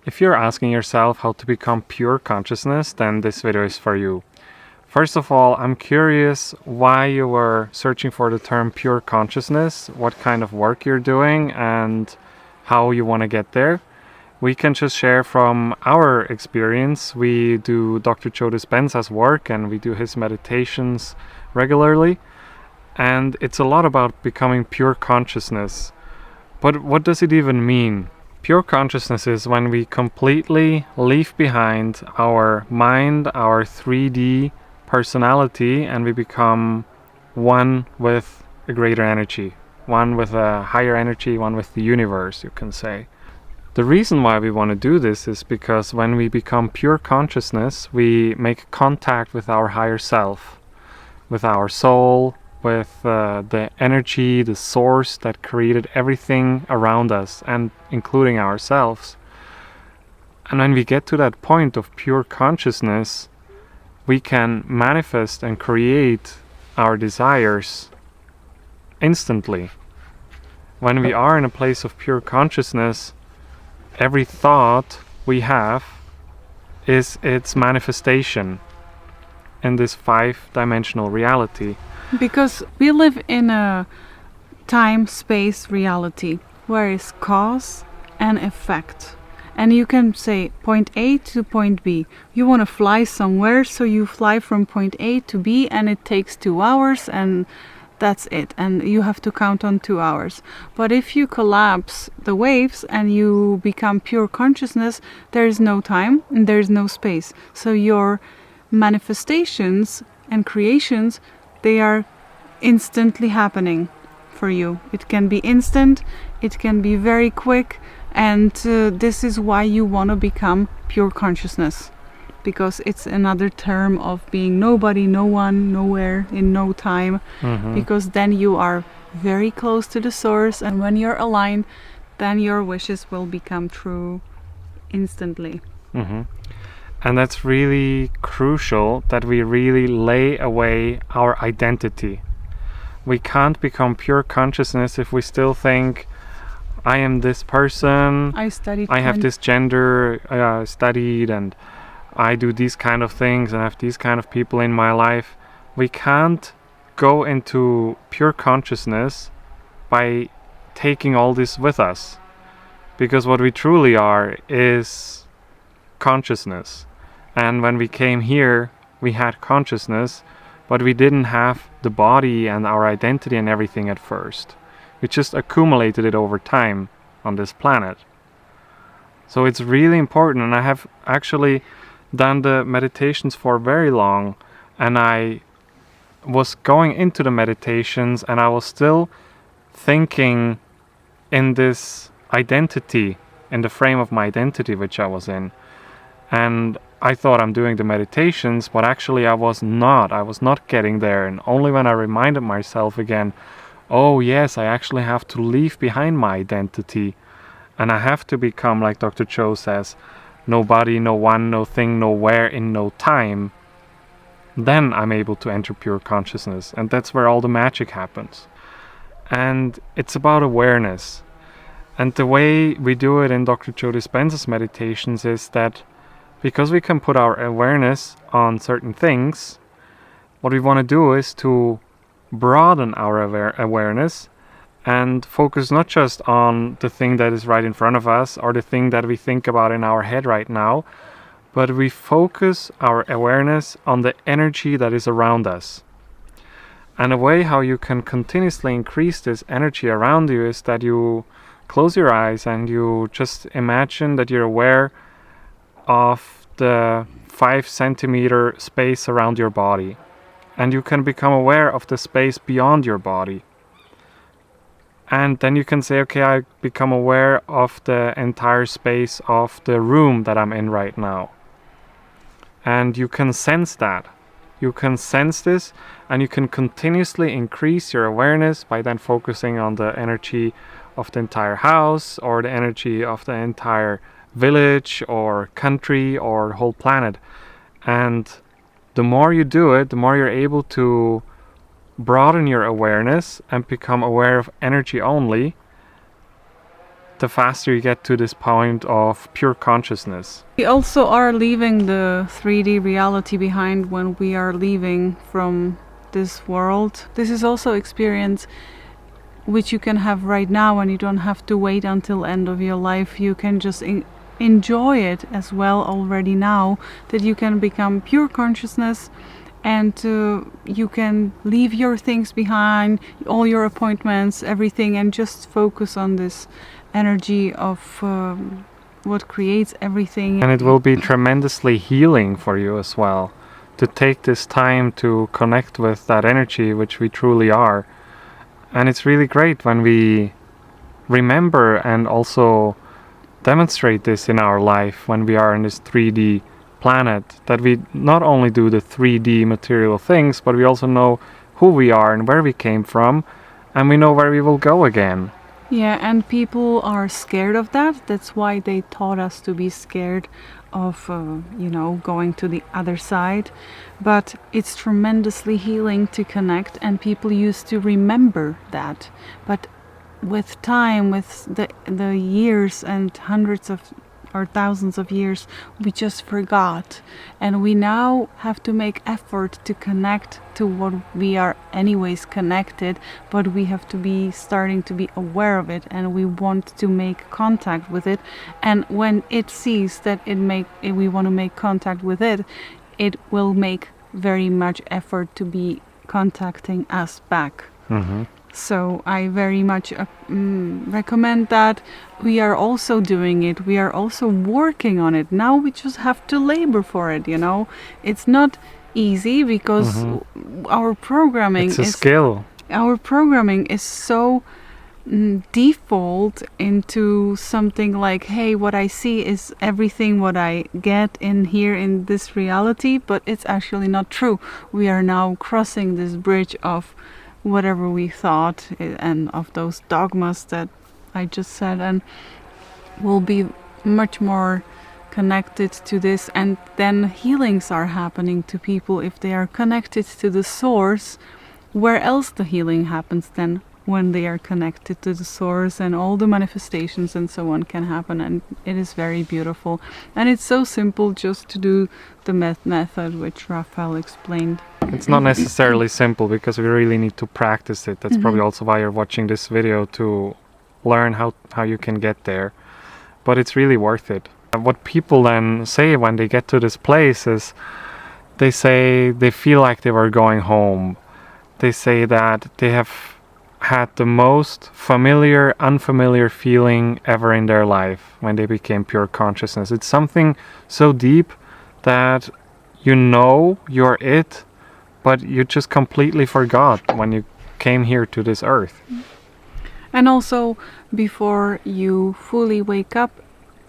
If you're asking yourself how to become pure consciousness, then this video is for you. First of all, I'm curious why you were searching for the term pure consciousness, what kind of work you're doing, and how you want to get there. We can just share from our experience. We do Dr. Joe Dispenza's work and we do his meditations regularly. And it's a lot about becoming pure consciousness. But what does it even mean? Pure consciousness is when we completely leave behind our mind, our 3D personality, and we become one with a greater energy, one with a higher energy, one with the universe, you can say. The reason why we want to do this is because when we become pure consciousness, we make contact with our higher self, with our soul, with the energy, the source that created everything around us, and including ourselves. And when we get to that point of pure consciousness, we can manifest and create our desires instantly. When we are in a place of pure consciousness, every thought we have is its manifestation in this 5-dimensional reality. Because we live in a time-space reality where is cause and effect. And you can say point A to point B. You want to fly somewhere, so you fly from point A to B and it takes 2 hours and that's it. And you have to count on 2 hours. But if you collapse the waves and you become pure consciousness, there is no time and there is no space. So your manifestations and creations, they are instantly happening for you. It can be instant, it can be very quick, and this is why you want to become pure consciousness, because it's another term of being nobody, no one, nowhere, in no time, because then you are very close to the source, and when you're aligned, then your wishes will become true instantly. And that's really crucial, that we really lay away our identity. We can't become pure consciousness if we still think, I am this person, I have this gender studied, and I do these kind of things and I have these kind of people in my life. We can't go into pure consciousness by taking all this with us, because what we truly are is consciousness. And when we came here, we had consciousness, but we didn't have the body and our identity and everything at first. We just accumulated it over time on this planet. So it's really important, and I have actually done the meditations for very long, and I was going into the meditations and I was still thinking in this identity, in the frame of my identity which I was in. And I thought I'm doing the meditations, but actually I was not getting there. And only when I reminded myself again, oh yes, I actually have to leave behind my identity, and I have to become, like Dr. Joe says, nobody, no one, no thing, nowhere, in no time, then I'm able to enter pure consciousness. And that's where all the magic happens. And it's about awareness. And the way we do it in Dr. Joe Dispenza's meditations is that because we can put our awareness on certain things, what we want to do is to broaden our awareness and focus not just on the thing that is right in front of us or the thing that we think about in our head right now, but we focus our awareness on the energy that is around us. And a way how you can continuously increase this energy around you is that you close your eyes and you just imagine that you're aware of the 5-centimeter space around your body, and you can become aware of the space beyond your body. And then you can say, okay, I become aware of the entire space of the room that I'm in right now. And you can sense that. You can sense this, and you can continuously increase your awareness by then focusing on the energy of the entire house, or the energy of the entire village or country or whole planet. And the more you do it, the more you're able to broaden your awareness and become aware of energy only, the faster you get to this point of pure consciousness. We also are leaving the 3D reality behind when we are leaving from this world. This is also experience which you can have right now, and you don't have to wait until end of your life. You can just enjoy it as well already now, that you can become pure consciousness, and you can leave your things behind, all your appointments, everything, and just focus on this energy of what creates everything. And it will be tremendously healing for you as well, to take this time to connect with that energy which we truly are. And it's really great when we remember and also demonstrate this in our life when we are in this 3D planet, that we not only do the 3D material things, but we also know who we are and where we came from, and we know where we will go again. Yeah, and people are scared of that. That's why they taught us to be scared of, going to the other side. But it's tremendously healing to connect, and people used to remember that. But with time, with the years and hundreds of or thousands of years, we just forgot, and we now have to make effort to connect to what we are anyways connected, but we have to be starting to be aware of it, and we want to make contact with it. And when it sees that we want to make contact with it, it will make very much effort to be contacting us back. Mm-hmm. So I very much recommend that. We are also doing it. We are also working on it. Now we just have to labor for it, It's not easy because our programming it's a skill. Our programming is so default into something like, hey, what I see is everything what I get in here in this reality, but it's actually not true. We are now crossing this bridge of whatever we thought and of those dogmas that I just said, and we'll be much more connected to this. And then healings are happening to people if they are connected to the source. Where else the healing happens then? When they are connected to the source, and all the manifestations and so on can happen, and it is very beautiful. And it's so simple just to do the method which Raphael explained. It's not necessarily simple, because we really need to practice it. That's probably also why you're watching this video, to learn how you can get there. But it's really worth it. What people then say when they get to this place is, they say they feel like they were going home. They say that they have had the most unfamiliar feeling ever in their life when they became pure consciousness. It's something so deep that you're it, but you just completely forgot when you came here to this earth. And also, before you fully wake up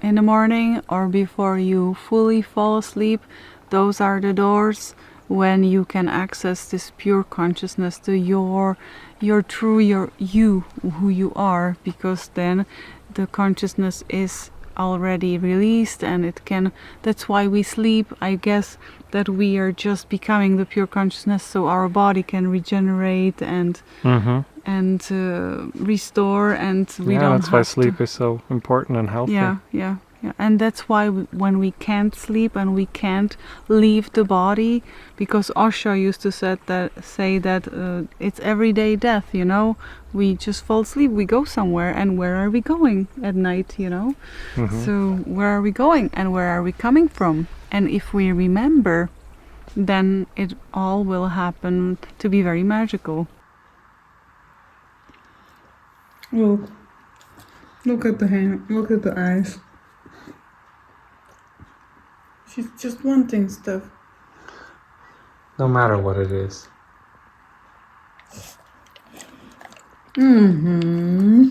in the morning, or before you fully fall asleep, those are the doors when you can access this pure consciousness to your true, you, who you are, because then the consciousness is already released, and that's why we sleep. I guess that we are just becoming the pure consciousness, so our body can regenerate and restore, and we don't that's why have sleep is so important and healthy. Yeah. And that's why when we can't sleep and we can't leave the body, because Osho used to say that it's everyday death, we just fall asleep, we go somewhere, and where are we going at night, So where are we going, and where are we coming from? And if we remember, then it all will happen to be very magical. Look at the hand, look at the eyes. She's just wanting stuff. No matter what it is. Mm-hmm.